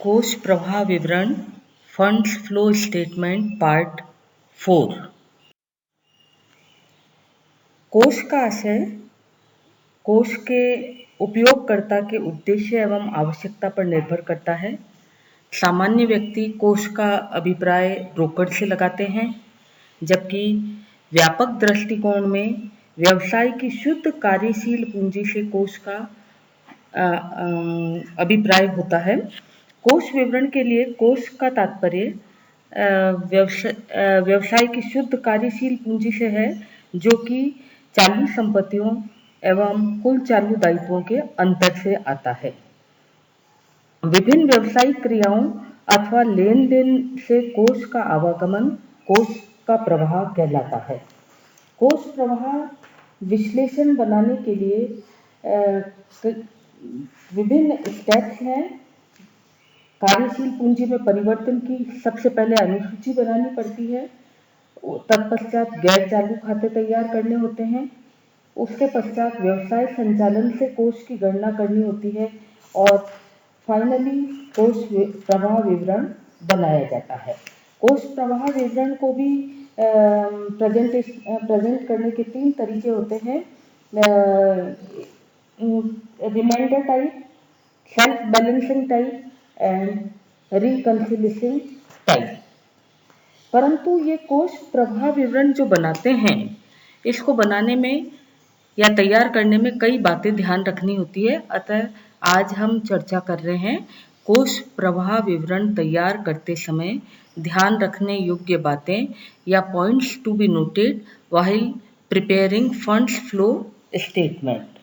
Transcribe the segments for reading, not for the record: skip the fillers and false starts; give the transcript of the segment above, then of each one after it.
कोष प्रवाह विवरण फंड्स फ्लो स्टेटमेंट पार्ट 4। कोष का आशय कोष के उपयोगकर्ता के उद्देश्य एवं आवश्यकता पर निर्भर करता है। सामान्य व्यक्ति कोष का अभिप्राय ब्रोकर से लगाते हैं, जबकि व्यापक दृष्टिकोण में व्यवसाय की शुद्ध कार्यशील पूंजी से कोष का अभिप्राय होता है। कोष विवरण के लिए कोष का तात्पर्य व्यवसाय की शुद्ध कार्यशील पूंजी से है, जो कि चालू संपत्तियों एवं कुल चालू दायित्वों के अंतर से आता है। विभिन्न व्यावसायिक क्रियाओं अथवा लेन देन से कोष का आवागमन कोष का प्रवाह कहलाता है। कोष प्रवाह विश्लेषण बनाने के लिए विभिन्न स्टेप्स हैं। कार्यशील पूंजी में परिवर्तन की सबसे पहले अनुसूची बनानी पड़ती है, तत्पश्चात गैर चालू खाते तैयार करने होते हैं, उसके पश्चात व्यवसाय संचालन से कोष की गणना करनी होती है और फाइनली कोष प्रवाह विवरण बनाया जाता है। कोष प्रवाह विवरण को भी प्रेजेंट करने के 3 तरीके होते हैं: remainder type, self balancing type and reconciliation type. परंतु ये कोष प्रवाह विवरण जो बनाते हैं, इसको बनाने में या तैयार करने में कई बातें ध्यान रखनी होती है। अतः आज हम चर्चा कर रहे हैं कोष प्रवाह विवरण तैयार करते समय ध्यान रखने योग्य बातें या points to be noted while preparing funds flow statement.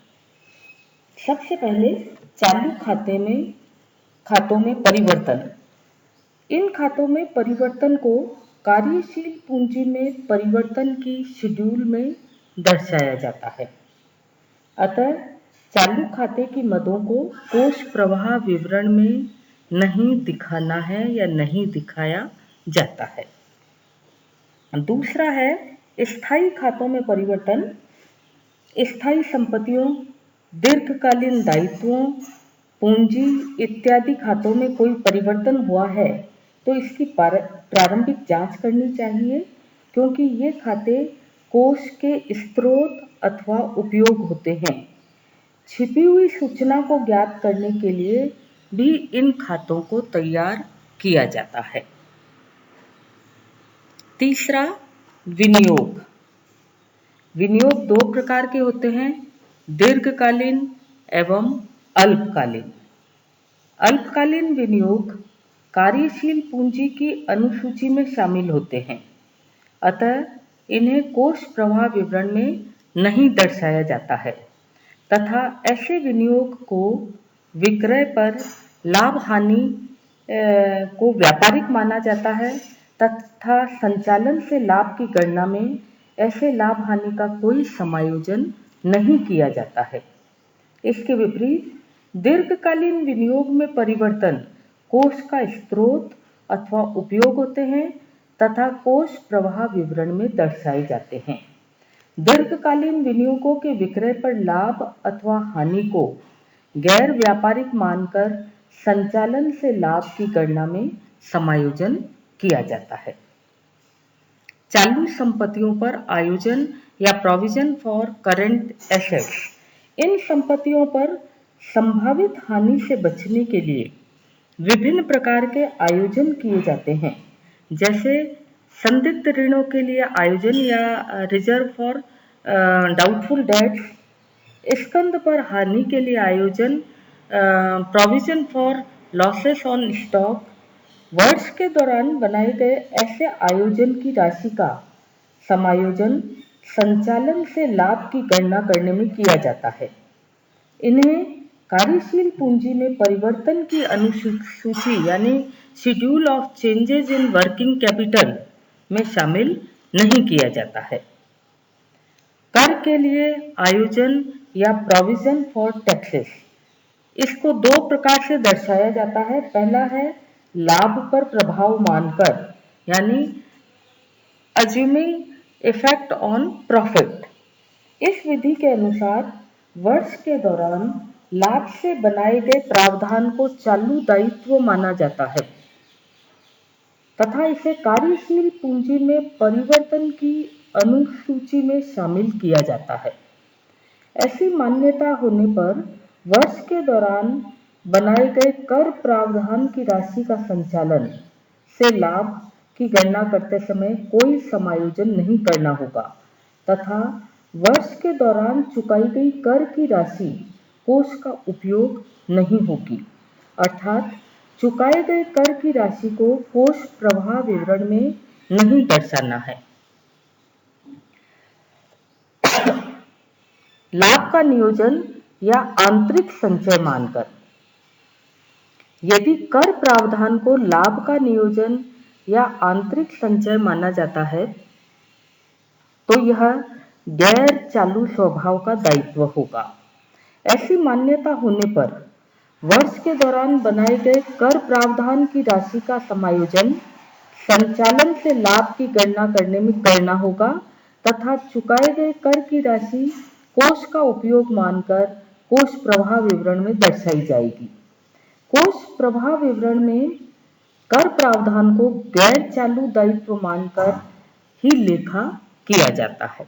सबसे पहले चालू खातों में परिवर्तन। इन खातों में परिवर्तन को कार्यशील पूंजी में परिवर्तन की शेड्यूल में दर्शाया जाता है। अतः चालू खाते की मदों को कोष प्रवाह विवरण में नहीं दिखाना है या नहीं दिखाया जाता है। दूसरा है स्थायी खातों में परिवर्तन। स्थायी संपत्तियों, दीर्घकालीन दायित्वों, पूंजी इत्यादि खातों में कोई परिवर्तन हुआ है तो इसकी प्रारंभिक जांच करनी चाहिए, क्योंकि ये खाते कोष के स्रोत अथवा उपयोग होते हैं। छिपी हुई सूचना को ज्ञात करने के लिए भी इन खातों को तैयार किया जाता है। तीसरा, विनियोग। विनियोग 2 प्रकार के होते हैं: दीर्घकालीन एवं अल्पकालीन। अल्पकालीन विनियोग कार्यशील पूंजी की अनुसूची में शामिल होते हैं, अतः इन्हें कोष प्रवाह विवरण में नहीं दर्शाया जाता है तथा ऐसे विनियोग को विक्रय पर लाभ हानि को व्यापारिक माना जाता है तथा संचालन से लाभ की गणना में ऐसे लाभ हानि का कोई समायोजन नहीं किया जाता है। इसके विपरीत दीर्घकालीन विनियोग में परिवर्तन कोष का स्रोत अथवा उपयोग होते हैं तथा कोष प्रवाह विवरण में दर्शाए जाते हैं। दीर्घकालीन विनियोगों के विक्रय पर लाभ अथवा हानि को गैर व्यापारिक मानकर संचालन से लाभ की गणना में समायोजन किया जाता है। चालू संपत्तियों पर आयोजन या प्रोविजन फॉर करंट एसेट्स। इन संपत्तियों पर संभावित हानि से बचने के लिए विभिन्न प्रकार के आयोजन किए जाते हैं, जैसे संदिग्ध ऋणों के लिए आयोजन या रिजर्व फॉर डाउटफुल डेट्स, स्कंद पर हानि के लिए आयोजन provision for losses on stock. वर्ष के दौरान बनाए गए ऐसे आयोजन की राशि का समायोजन संचालन से लाभ की गणना करने में किया जाता है। इन्हें कार्यशील पूंजी में परिवर्तन की अनुसूची यानी schedule of changes in working capital में शामिल नहीं किया जाता है। कर के लिए आयोजन या प्रोविजन फॉर टैक्सेस, इसको 2 प्रकार से दर्शाया जाता है। पहला है लाभ पर प्रभाव मानकर, यानी अज्यूमिंग इफेक्ट ऑन प्रॉफिट। इस विधि के अनुसार वर्ष के दौरान लाभ से बनाए गए प्रावधान को चालू दायित्व माना जाता है तथा इसे कार्यशील पूंजी में परिवर्तन की अनुसूची में शामिल किया जाता है। ऐसी मान्यता होने पर वर्ष के दौरान बनाए गए कर प्रावधान की राशि का संचालन से लाभ की गणना करते समय कोई समायोजन नहीं करना होगा तथा वर्ष के दौरान चुकाई गई कर की राशि कोष का उपयोग नहीं होगी, अर्थात चुकाए गए कर की राशि को कोष प्रवाह विवरण में नहीं दर्शाना है। लाभ का नियोजन या आंतरिक संचय मानकर, यदि कर प्रावधान को लाभ का नियोजन या आंतरिक संचय माना जाता है तो यह गैर चालू स्वभाव का दायित्व होगा। ऐसी मान्यता होने पर वर्ष के दौरान बनाए गए कर प्रावधान की राशि का समायोजन संचालन से लाभ की गणना करने में करना होगा तथा चुकाए गए कर की राशि कोष का उपयोग मानकर कोष प्रवाह विवरण में दर्शाई जाएगी। कोष प्रवाह विवरण में कर प्रावधान को गैर चालू दायित्व मानकर ही लेखा किया जाता है।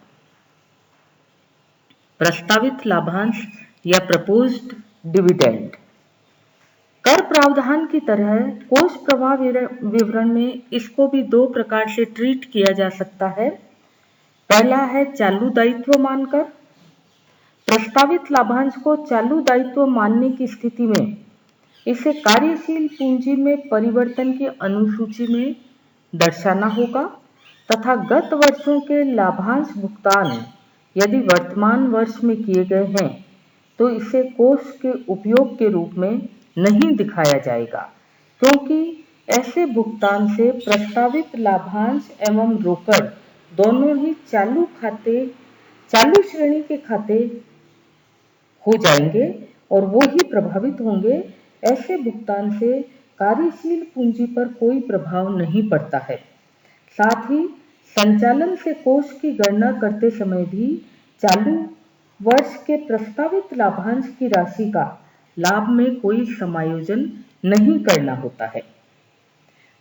प्रस्तावित लाभांश या प्रपोज्ड डिविडेंड, कर प्रावधान की तरह कोष प्रवाह विवरण में इसको भी दो प्रकार से ट्रीट किया जा सकता है। पहला है चालू दायित्व मानकर। प्रस्तावित लाभांश को चालू दायित्व मानने की स्थिति में इसे कार्यशील पूंजी में परिवर्तन की अनुसूची में दर्शाना होगा तथा गत वर्षों के लाभांश भुगतान यदि वर्तमान वर्ष में किए गए हैं तो इसे कोष के उपयोग के रूप में नहीं दिखाया जाएगा, क्योंकि ऐसे भुगतान से प्रस्तावित लाभांश एवं रोकड़ दोनों ही चालू श्रेणी के खाते हो जाएंगे और वो ही प्रभावित होंगे। ऐसे भुगतान से कार्यशील पूंजी पर कोई प्रभाव नहीं पड़ता है। साथ ही संचालन से कोष की गणना करते समय भी चालू वर्ष के प्रस्तावित लाभांश की राशि का लाभ में कोई समायोजन नहीं करना होता है।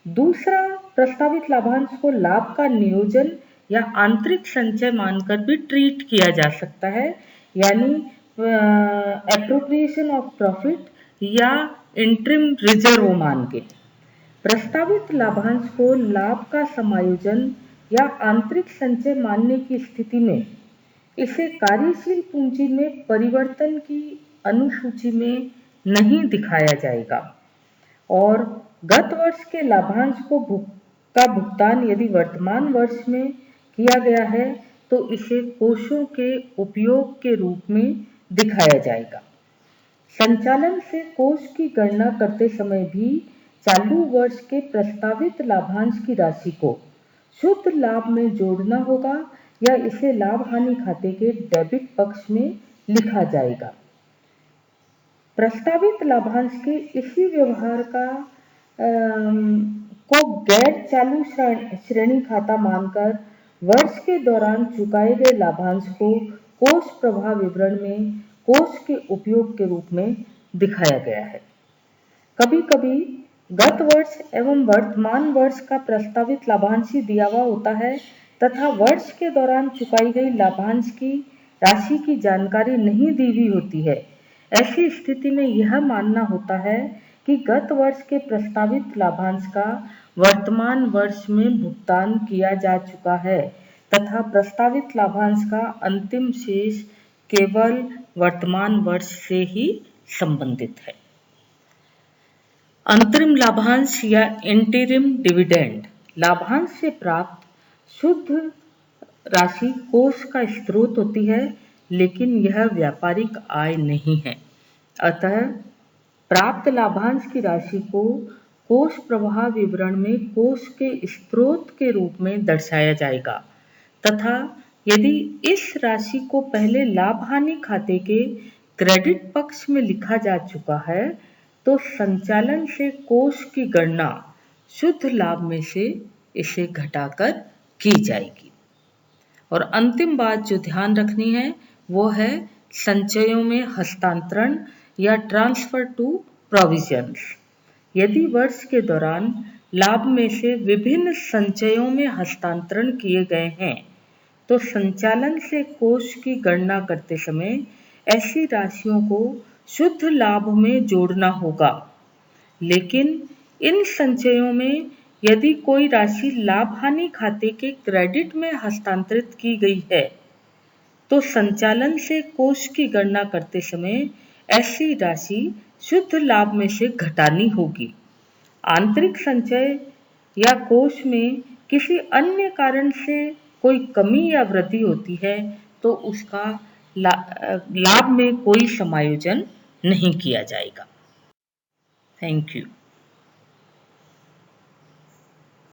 दूसरा, प्रस्तावित लाभांश को लाभ का नियोजन या आंतरिक संचय मानकर भी ट्रीट किया जा सकता है, यानी एप्रोप्रिएशन ऑफ प्रॉफिट या इंटरिम रिजर्व मान के। प्रस्तावित लाभांश को लाभ का समायोजन या आंतरिक संचय मानने की स्थिति में इसे कार्यशील पूंजी में परिवर्तन की अनुसूची में नहीं दिखाया जाएगा और गत वर्ष के लाभांश का भुगतान यदि वर्तमान वर्ष में किया गया है तो इसे कोषों के उपयोग के रूप में दिखाया जाएगा। संचालन से कोष की गणना करते समय भी चालू वर्ष के प्रस्तावित लाभांश की राशि को शुद्ध लाभ में जोड़ना होगा या इसे लाभ हानि खाते के डेबिट पक्ष में लिखा जाएगा। प्रस्तावित लाभांश के इसी व्यवहार को गैर चालू श्रेणी खाता मानकर वर्ष के दौरान चुकाए गए लाभांश को कोष प्रवाह विवरण में कोष के उपयोग के रूप में दिखाया गया है। कभी कभी गत वर्ष एवं वर्तमान वर्ष का प्रस्तावित लाभांश ही दिया हुआ होता है तथा वर्ष के दौरान चुकाई गई लाभांश की राशि की जानकारी नहीं दी हुई होती है। ऐसी स्थिति में यह मानना होता है कि गत वर्ष के प्रस्तावित लाभांश का वर्तमान वर्ष में भुगतान किया जा चुका है तथा प्रस्तावित लाभांश का अंतिम शेष केवल वर्तमान वर्ष से ही संबंधित है। अंतरिम लाभांश या इंटरिम डिविडेंड, लाभांश से प्राप्त शुद्ध राशि कोष का स्रोत होती है लेकिन यह व्यापारिक आय नहीं है। अतः प्राप्त लाभांश की राशि को कोष प्रवाह विवरण में कोष के स्रोत के रूप में दर्शाया जाएगा तथा यदि इस राशि को पहले लाभ हानि खाते के क्रेडिट पक्ष में लिखा जा चुका है तो संचालन से कोष की गणना शुद्ध लाभ में से इसे घटाकर की जाएगी। और अंतिम बात जो ध्यान रखनी है वो है संचयों में हस्तांतरण या ट्रांसफर टू प्रोविजंस। यदि वर्ष के दौरान लाभ में से विभिन्न संचयों में हस्तांतरण किए गए हैं तो संचालन से कोष की गणना करते समय ऐसी राशियों को शुद्ध लाभ में जोड़ना होगा। लेकिन इन संचयों में यदि कोई राशि लाभ हानि खाते के क्रेडिट में हस्तांतरित की गई है तो संचालन से कोष की गणना करते समय ऐसी राशि शुद्ध लाभ में से घटानी होगी। आंतरिक संचय या कोष में किसी अन्य कारण से कोई कमी या वृद्धि होती है तो उसका लाभ में कोई समायोजन नहीं किया जाएगा। Thank you.